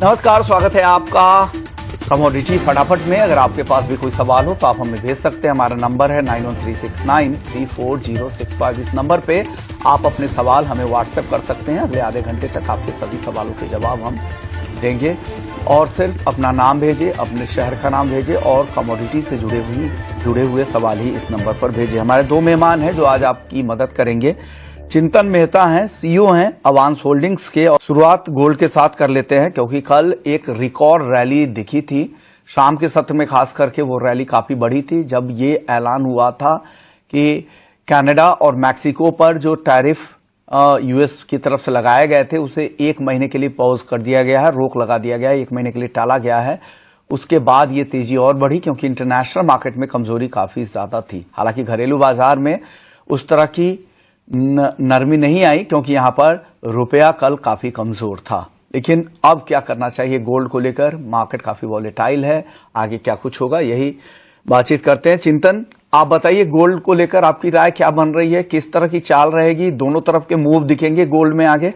नमस्कार, स्वागत है आपका कमोडिटी फटाफट में। अगर आपके पास भी कोई सवाल हो तो आप हमें भेज सकते हैं। हमारा नंबर है 9136934065। इस नंबर पे आप अपने सवाल हमें व्हाट्सएप कर सकते हैं। अगले आधे घंटे तक आपके सभी सवालों के जवाब हम देंगे। और सिर्फ अपना नाम भेजिए, अपने शहर का नाम भेजिए और कमोडिटी से जुड़े हुए सवाल ही इस नंबर पर भेजिए। हमारे दो मेहमान हैं जो आज आपकी मदद करेंगे। चिंतन मेहता हैं, सीईओ हैं अवांस होल्डिंग्स के। और शुरुआत गोल्ड के साथ कर लेते हैं क्योंकि कल एक रिकॉर्ड रैली दिखी थी। शाम के सत्र में खास करके वो रैली काफी बढ़ी थी जब ये ऐलान हुआ था कि कनाडा और मैक्सिको पर जो टैरिफ यूएस की तरफ से लगाए गए थे उसे 1 महीने के लिए पॉज कर दिया गया है, रोक लगा दिया गया है, 1 महीने के लिए टाला गया है। उसके बाद ये तेजी और बढ़ी क्योंकि इंटरनेशनल मार्केट में कमजोरी काफी ज्यादा थी। हालांकि घरेलू बाजार में उस तरह की नरमी नहीं आई क्योंकि यहां पर रुपया कल काफी कमजोर था। लेकिन अब क्या करना चाहिए गोल्ड को लेकर? मार्केट काफी वॉलेटाइल है, आगे क्या कुछ होगा यही बातचीत करते हैं। चिंतन, आप बताइए गोल्ड को लेकर आपकी राय क्या बन रही है? किस तरह की चाल रहेगी? दोनों तरफ के मूव दिखेंगे गोल्ड में आगे?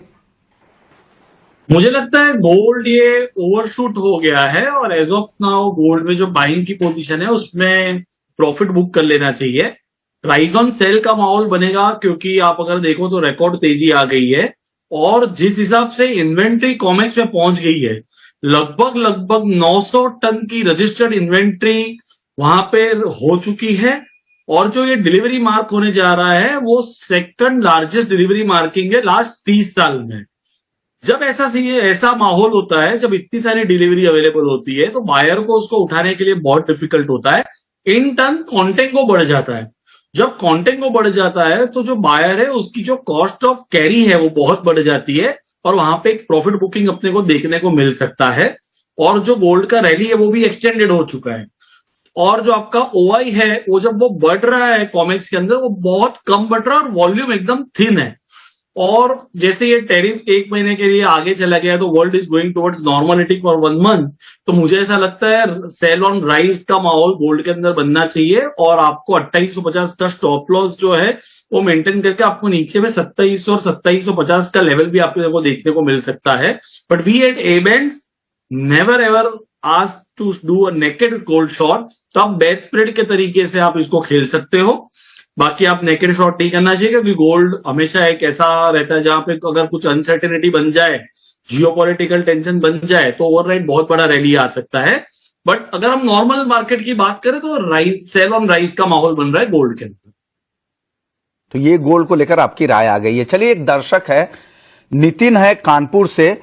मुझे लगता है गोल्ड ये ओवरशूट हो गया है और एज ऑफ नाउ गोल्ड में जो बाइंग की पोजीशन है उसमें प्रॉफिट बुक कर लेना चाहिए। राइज ऑन सेल का माहौल बनेगा क्योंकि आप अगर देखो तो रिकॉर्ड तेजी आ गई है और जिस हिसाब से इन्वेंट्री कॉमेक्स में पहुंच गई है, लगभग 900 टन की रजिस्टर्ड इन्वेंट्री वहां पे हो चुकी है। और जो ये डिलीवरी मार्क होने जा रहा है वो सेकंड लार्जेस्ट डिलीवरी मार्किंग है लास्ट 30 साल में। जब ऐसा माहौल होता है, जब इतनी सारी डिलीवरी अवेलेबल होती है तो बायर को उसको उठाने के लिए बहुत डिफिकल्ट होता है। इन टर्न कॉन्टेंगो बढ़ जाता है। जब कॉन्टेंगो बढ़ जाता है तो जो बायर है उसकी जो कॉस्ट ऑफ कैरी है वो बहुत बढ़ जाती है और वहां पे एक प्रॉफिट बुकिंग अपने को देखने को मिल सकता है। और जो गोल्ड का रैली है वो भी एक्सटेंडेड हो चुका है। और जो आपका ओआई है वो जब वो बढ़ रहा है कॉमेक्स के अंदर वो बहुत कम बढ़ रहा है और वॉल्यूम एकदम थिन है। और जैसे ये टैरिफ 1 महीने के लिए आगे चला गया तो world is going towards normality for 1 month. तो मुझे ऐसा लगता है सेल ऑन राइज का माहौल गोल्ड के अंदर बनना चाहिए और आपको 2850 का स्टॉप लॉस जो है वो मेंटेन करके आपको नीचे में 2700 और 2750 का लेवल भी आपको देखने को मिल सकता है। But we at Abans never ever ask to do a naked gold short. तब बेस स्प्रेड के तरीके से आप इसको खेल सकते हो। बाकी आप नेकेड शॉट नहीं करना चाहिए क्योंकि गोल्ड हमेशा एक ऐसा रहता है जहां पे अगर कुछ अनसर्टेनिटी बन जाए, जियोपॉलिटिकल टेंशन बन जाए तो ओवरनाइट बहुत बड़ा रैली आ सकता है। बट अगर हम नॉर्मल मार्केट की बात करें तो राइज सेल ऑन राइज का माहौल बन रहा है गोल्ड के अंदर। तो ये गोल्ड को लेकर आपकी राय आ गई है। चलिए, एक दर्शक है, नितिन है कानपुर से।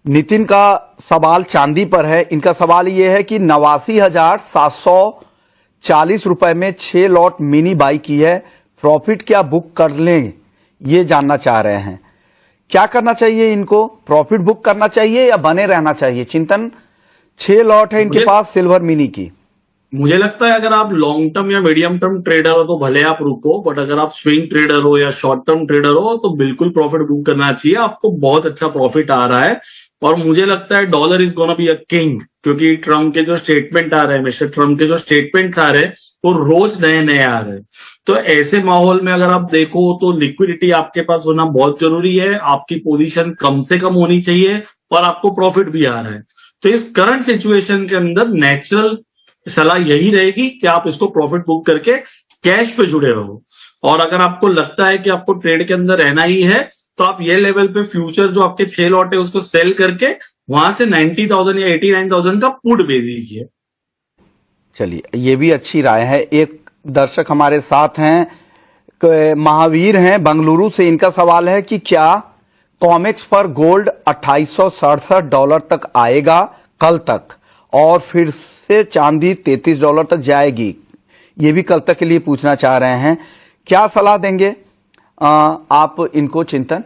नितिन का सवाल चांदी पर है। इनका सवाल यह है कि 89,740 रुपए में 6 लॉट मिनी बाई की है, प्रॉफिट क्या बुक कर लें, ये जानना चाह रहे हैं। क्या करना चाहिए इनको? प्रॉफिट बुक करना चाहिए या बने रहना चाहिए? चिंतन, 6 लॉट है इनके पास सिल्वर मिनी की। मुझे लगता है अगर आप लॉन्ग टर्म या मीडियम टर्म ट्रेडर हो तो भले आप रुको, बट अगर आप स्विंग ट्रेडर हो या शॉर्ट टर्म ट्रेडर हो तो बिल्कुल प्रॉफिट बुक करना चाहिए। आपको बहुत अच्छा प्रॉफिट आ रहा है और मुझे लगता है dollar is gonna be a king क्योंकि ट्रम्प के जो स्टेटमेंट आ रहे हैं, मिस्टर ट्रम्प के जो स्टेटमेंट आ रहे हैं वो रोज नए नए आ रहे हैं। तो ऐसे माहौल में अगर आप देखो तो लिक्विडिटी आपके पास होना बहुत जरूरी है। आपकी पोजीशन कम से कम होनी चाहिए और आपको प्रॉफिट भी आ रहा है। तो इस करंट सिचुएशन के अंदर नेचुरल सलाह यही रहेगी कि आप इसको प्रॉफिट बुक करके कैश पे जुड़े रहो। और अगर आपको लगता है कि आपको ट्रेड के अंदर रहना ही है तो आप ये लेवल पे फ्यूचर जो आपके 6 लॉट है उसको सेल करके वहां से 90,000 या 89,000 का पुट बेच दीजिए। चलिए, ये भी अच्छी राय है। एक दर्शक हमारे साथ हैं, महावीर हैं बंगलुरु से। इनका सवाल है कि क्या कॉमेक्स पर गोल्ड $2867 तक आएगा कल तक और फिर से चांदी $33 तक जाएगी? ये भी कल तक के लिए पूछना चाह रहे हैं। क्या सलाह देंगे आप इनको? चिंतन,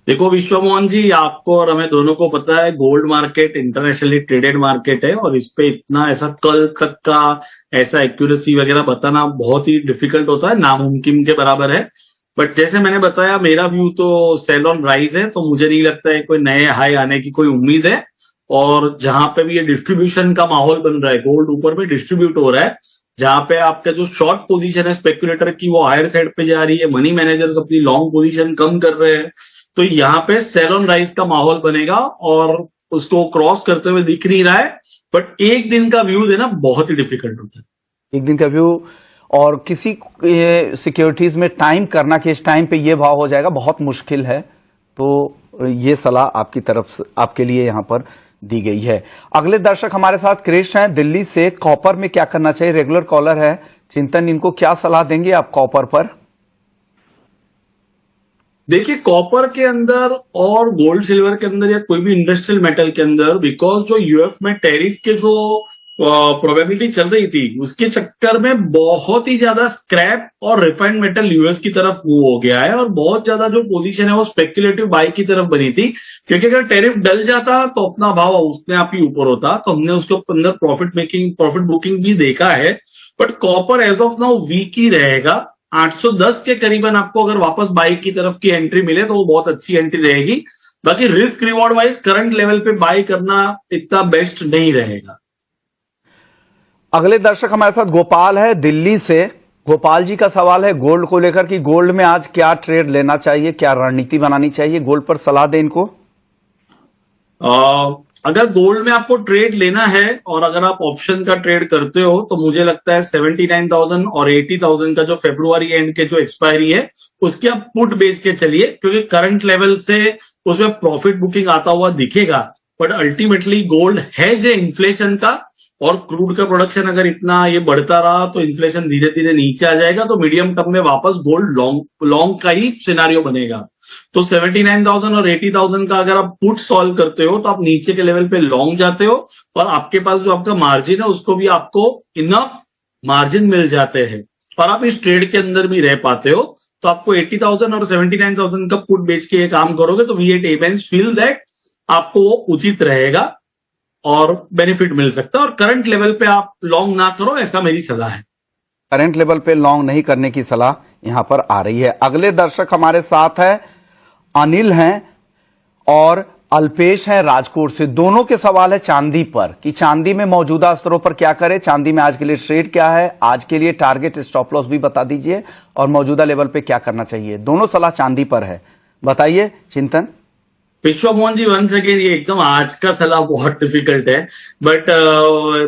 देखो विश्वमोहन जी, आपको और हमें दोनों को पता है gold market internationally traded market है और इस पे इतना ऐसा कल तक का ऐसा एक्यूरेसी वगैरह बताना बहुत ही डिफिकल्ट होता है, नामुमकिन के बराबर है। बट जैसे मैंने बताया मेरा व्यू तो सेल ऑन राइज है, तो मुझे नहीं लगता है कोई नए हाई आने की कोई उम्मीद है। और जहां पे भी ये डिस्ट्रीब्यूशन का माहौल बन रहा है, गोल्ड ऊपर में डिस्ट्रीब्यूट हो रहा है, जहां पे आपका जो शॉर्ट पोजीशन है स्पेकुलेटर की वो हायर साइड पे जा रही है, मनी मैनेजर्स अपनी लॉन्ग पोजीशन कम कर रहे हैं, तो यहाँ पे सेल ऑन राइज का माहौल बनेगा और उसको क्रॉस करते हुए दिख नहीं रहा है, बट एक दिन का व्यू देना बहुत ही डिफिकल्ट होता है। एक दिन का व्यू और किसी सिक्योरिटीज में टाइम करना कि इस टाइम पे ये भाव हो जाएगा बहुत मुश्किल है। तो ये सलाह आपकी तरफ से आपके लिए यहां पर दी गई है। अगले दर्शक हमारे साथ क्रिश हैं दिल्ली से। कॉपर में क्या करना चाहिए? रेगुलर कॉलर है चिंतन, इनको क्या सलाह देंगे आप कॉपर पर? देखिए, कॉपर के अंदर और गोल्ड सिल्वर के अंदर या कोई भी इंडस्ट्रियल मेटल के अंदर, बिकॉज जो यूएस में टैरिफ के जो प्रोबेबिलिटी चल रही थी उसके चक्कर में बहुत ही ज्यादा स्क्रैप और रिफाइंड मेटल यूएस की तरफ मूव हो गया है, और बहुत ज्यादा जो पोजीशन है वो स्पेक्युलेटिव बाई की तरफ बनी थी, क्योंकि अगर टैरिफ डल जाता तो अपना भाव उसने आप ही ऊपर होता। तो हमने उसके अंदर प्रॉफिट बुकिंग भी देखा है, but copper as of now weak ही रहेगा। 810 के करीबन आपको अगर वापस बाई की तरफ की एंट्री मिले तो वो बहुत अच्छी एंट्री रहेगी। बाकी risk reward wise current level पे बाई करना इतना बेस्ट नहीं रहेगा। अगले दर्शक हमारे साथ गोपाल है दिल्ली से। गोपाल जी का सवाल है गोल्ड को लेकर कि गोल्ड में आज क्या ट्रेड लेना चाहिए, क्या रणनीति बनानी चाहिए? गोल्ड पर सलाह दें इनको। अगर गोल्ड में आपको ट्रेड लेना है और अगर आप ऑप्शन का ट्रेड करते हो तो मुझे लगता है 79,000 और 80,000 का जो फरवरी एंड के जो एक्सपायरी है उसकी आप पुट बेच के चलिए, क्योंकि करंट लेवल से उसमें प्रॉफिट बुकिंग आता हुआ दिखेगा। बट अल्टीमेटली गोल्ड है जो इन्फ्लेशन का, और क्रूड का प्रोडक्शन अगर इतना ये बढ़ता रहा तो इन्फ्लेशन धीरे धीरे नीचे आ जाएगा, तो मीडियम टर्म में वापस गोल्ड लॉन्ग का ही सिनारियो बनेगा। तो 79,000 और 80,000 का अगर आप पुट सॉल्व करते हो तो आप नीचे के लेवल पे लॉन्ग जाते हो, और आपके पास जो आपका मार्जिन है उसको भी आपको इनफ मार्जिन मिल जाते हैं, और आप इस ट्रेड के अंदर भी रह पाते हो। तो आपको 80,000 और 79,000 का पुट बेच के ये काम करोगे तो V8 एवेंट्स फील दैट आपको वो उचित रहेगा और बेनिफिट मिल सकता है, और करंट लेवल पे आप लॉन्ग ना करो, ऐसा मेरी सलाह है। करंट लेवल पे लॉन्ग नहीं करने की सलाह यहां पर आ रही है। अगले दर्शक हमारे साथ है अनिल हैं और अल्पेश हैं राजकोट से। दोनों के सवाल है चांदी पर कि चांदी में मौजूदा स्तरों पर क्या करें, चांदी में आज के लिए ट्रेड क्या है, आज के लिए टारगेट स्टॉप लॉस भी बता दीजिए, और मौजूदा लेवल पे क्या करना चाहिए। दोनों सलाह चांदी पर है, बताइए चिंतन। विश्व मोहन जी, वंस अगेन ये एकदम आज का सलाह बहुत डिफिकल्ट है, बट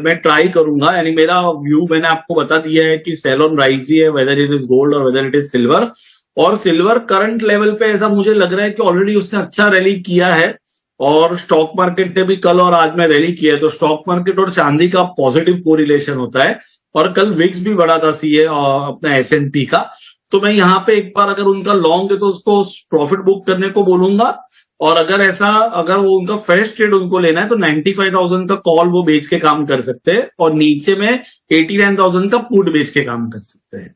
मैं ट्राई करूंगा। यानी मेरा व्यू मैंने आपको बता दिया है कि सेल ऑन राइज ही है, वेदर इट इज गोल्ड और वेदर इट इज सिल्वर। और सिल्वर करंट लेवल पे ऐसा मुझे लग रहा है कि ऑलरेडी उसने अच्छा रैली किया है, और स्टॉक मार्केट ने भी कल और आज में रैली किया है, तो स्टॉक मार्केट और चांदी का पॉजिटिव कोरिलेशन होता है। और कल विक्स भी बढ़ा था सीए अपना S&P का, तो मैं यहाँ पे एक बार अगर उनका लॉन्ग है तो उसको प्रॉफिट बुक करने को बोलूंगा, और अगर वो उनका फ्रेश ट्रेड उनको लेना है तो 95,000 का कॉल वो बेच के काम कर सकते हैं, और नीचे में 89,000 का पुट बेच के काम कर सकते हैं।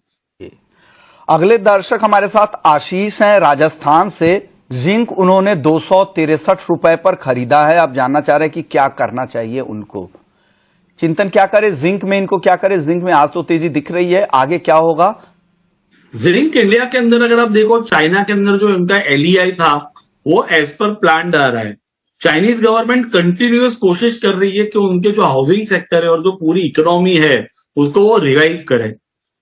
अगले दर्शक हमारे साथ आशीष हैं राजस्थान से। जिंक उन्होंने 263 रुपए पर खरीदा है। आप जानना चाह रहे हैं कि क्या करना चाहिए उनको। चिंतन क्या करे जिंक में, इनको क्या करे जिंक में? आज तो तेजी दिख रही है, आगे क्या होगा? जिंक इंडिया के अंदर अगर आप देखो, चाइना के अंदर जो इनका LEI था वो एज पर प्लान आ रहा है। चाइनीज गवर्नमेंट कंटिन्यूअस कोशिश कर रही है कि उनके जो हाउसिंग सेक्टर है और जो पूरी इकोनॉमी है उसको वो रिवाइव करे।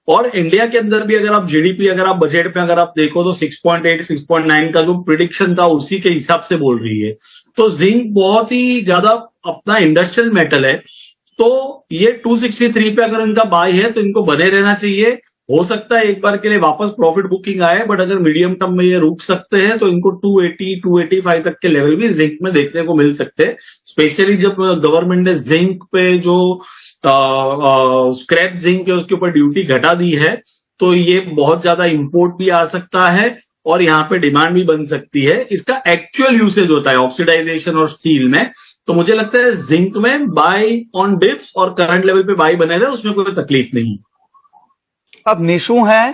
और इंडिया के अंदर भी अगर आप जीडीपी, अगर आप बजट पे अगर आप देखो तो 6.8 6.9 का जो प्रिडिक्शन था उसी के हिसाब से बोल रही है। तो जिंक बहुत ही ज्यादा अपना इंडस्ट्रियल मेटल है, तो ये 263 पे अगर इनका बाय है तो इनको बने रहना चाहिए। हो सकता है एक बार के लिए वापस प्रॉफिट बुकिंग आए, बट अगर मीडियम टर्म में ये रुक सकते हैं तो इनको 280 285 तक के लेवल भी जिंक में देखने को मिल सकते हैं, स्पेशली जब गवर्नमेंट ने जिंक पे जो स्क्रैप जिंक है उसके ऊपर ड्यूटी घटा दी है, तो ये बहुत ज्यादा इंपोर्ट भी आ सकता है और यहाँ पे डिमांड भी बन सकती है। इसका एक्चुअल यूसेज होता है ऑक्सीडाइजेशन और स्टील में, तो मुझे लगता है जिंक में बाय ऑन डिप्स और करंट लेवल पे बाय बने रहे, उसमें कोई तकलीफ नहीं। अब निशु हैं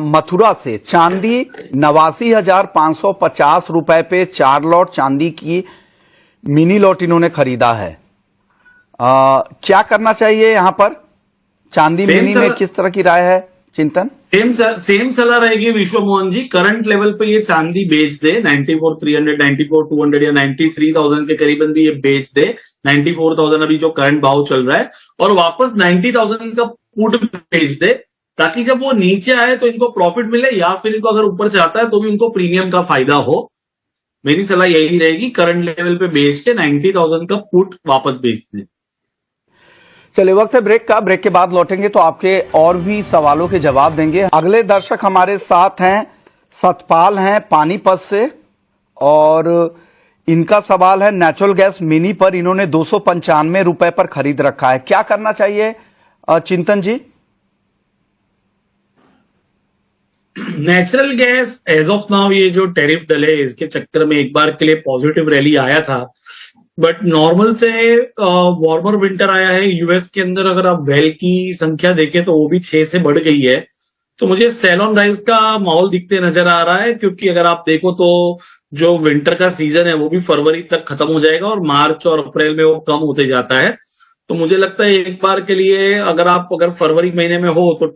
मथुरा से। चांदी 89,550 रुपए पे 4 लॉट चांदी की मिनी लॉट इन्होंने खरीदा है। क्या करना चाहिए यहां पर? चांदी मिनी में किस तरह की राय है चिंतन? सेम सलाह रहेगी विश्व मोहन जी। करंट लेवल पे ये चांदी बेच दे 94,300, 94,200 या 93,000 के करीबन भी ये बेच दे। 94,000 अभी जो करंट भाव चल रहा है, और वापस 90,000 का पुट बेच दे, ताकि जब वो नीचे आए तो इनको प्रॉफिट मिले, या फिर इनको अगर ऊपर चाहता है तो भी उनको प्रीमियम का फायदा हो। मेरी सलाह यही रहेगी, करंट लेवल पे बेच के 90,000 का पुट वापस बेच दें। चलिए, वक्त है ब्रेक का। ब्रेक के बाद लौटेंगे तो आपके और भी सवालों के जवाब देंगे। अगले दर्शक हमारे साथ हैं, सतपाल हैं पानीपत से, और इनका सवाल है नेचुरल गैस मिनी पर इन्होंने 295 रुपए पर खरीद रखा है, क्या करना चाहिए Chintan ji? Natural gas as of now ये जो टैरिफ डले इसके चक्कर में एक बार के लिए पॉजिटिव रैली आया था, बट नॉर्मल से वार्मर विंटर आया है यूएस के अंदर। अगर आप वेल की संख्या देखें तो वो भी 6 से बढ़ गई है, तो मुझे सेल ऑन राइज का माहौल दिखते नजर आ रहा है, क्योंकि अगर आप देखो तो जो विंटर का सीजन है वो भी फरवरी तक खत्म हो जाएगा और मार्च और अप्रैल में वो कम होते जाता है। तो मुझे लगता है एक बार के लिए अगर फरवरी महीने में हो तो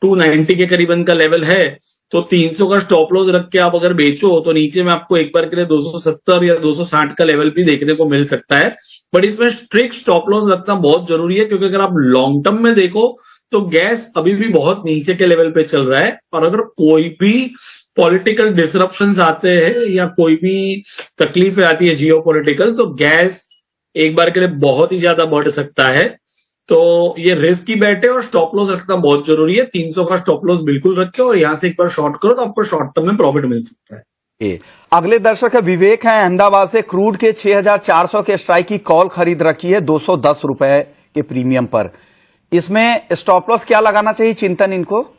290 के करीबन का लेवल है, तो 300 का स्टॉप लॉस रख के आप अगर बेचो तो नीचे में आपको एक बार के लिए 270 या 260 का लेवल भी देखने को मिल सकता है। बट इसमें स्ट्रिक्ट स्टॉप लॉस रखना बहुत जरूरी है, क्योंकि अगर आप लॉन्ग टर्म में देखो तो गैस अभी भी बहुत नीचे के लेवल पे चल रहा है, और अगर कोई भी पॉलिटिकल डिसरप्शंस आते हैं या कोई भी तकलीफें आती है जियोपॉलिटिकल, तो गैस एक बार के लिए बहुत ही ज्यादा बढ़ सकता है। तो ये रिस्क की बैट है और स्टॉप लॉस रखना बहुत जरूरी है। 300 का स्टॉप लॉस बिल्कुल रखे और यहां से एक बार शॉर्ट करो तो आपको शॉर्ट टर्म में प्रॉफिट मिल सकता है। अगले दर्शक है विवेक हैं अहमदाबाद से, क्रूड के 6400 के स्ट्राइक की कॉल खरीद रखी है 210 रुपए के प्रीमियम पर। इसमें स्टॉप लॉस क्या लगाना चाहिए चिंतन इनको?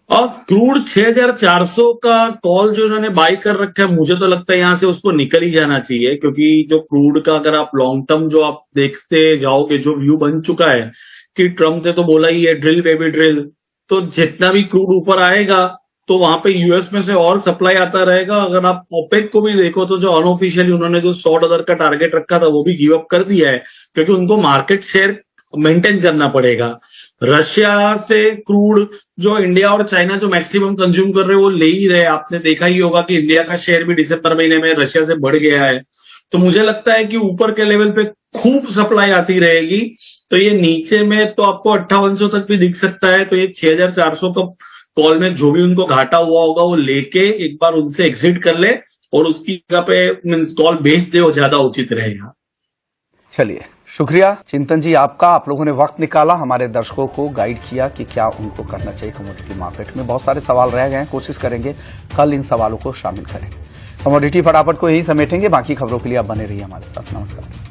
और क्रूड 6400 का कॉल जो इन्होंने बाई कर रखा है, मुझे तो लगता है यहां से उसको निकल ही जाना चाहिए, क्योंकि जो क्रूड का अगर आप लॉन्ग टर्म जो आप देखते जाओगे, जो व्यू बन चुका है कि ट्रम्प ने तो बोला ही है ड्रिल बेबी ड्रिल, तो जितना भी क्रूड ऊपर आएगा तो वहां पे यूएस में से और सप्लाई आता रहेगा। अगर आप ओपेक को भी देखो तो जो अनऑफिशियली उन्होंने जो $100 का टारगेट रखा था वो भी गिव अप कर दिया है, क्योंकि उनको मार्केट शेयर मेंटेन करना पड़ेगा। रशिया से क्रूड जो इंडिया और चाइना जो मैक्सिमम कंज्यूम कर रहे हैं वो ले ही रहे। आपने देखा ही होगा कि इंडिया का शेयर भी दिसंबर महीने में रशिया से बढ़ गया है। तो मुझे लगता है कि ऊपर के लेवल पे खूब सप्लाई आती रहेगी, तो ये नीचे में तो आपको 5800 तक भी दिख सकता है। तो ये 6400 का कॉल में जो भी उनको घाटा हुआ होगा वो लेके एक बार उनसे एग्जिट कर ले और उसकी जगह पे मींस कॉल बेच दे, वो ज्यादा उचित रहेगा। चलिए, शुक्रिया चिंतन जी आपका। आप लोगों ने वक्त निकाला, हमारे दर्शकों को गाइड किया कि क्या उनको करना चाहिए कमोडिटी मार्केट में। बहुत सारे सवाल रह गए हैं, कोशिश करेंगे कल इन सवालों को शामिल करें। कमोडिटी फटाफट को यही समेटेंगे, बाकी खबरों के लिए आप बने रहिए हमारे साथ। नमस्कार।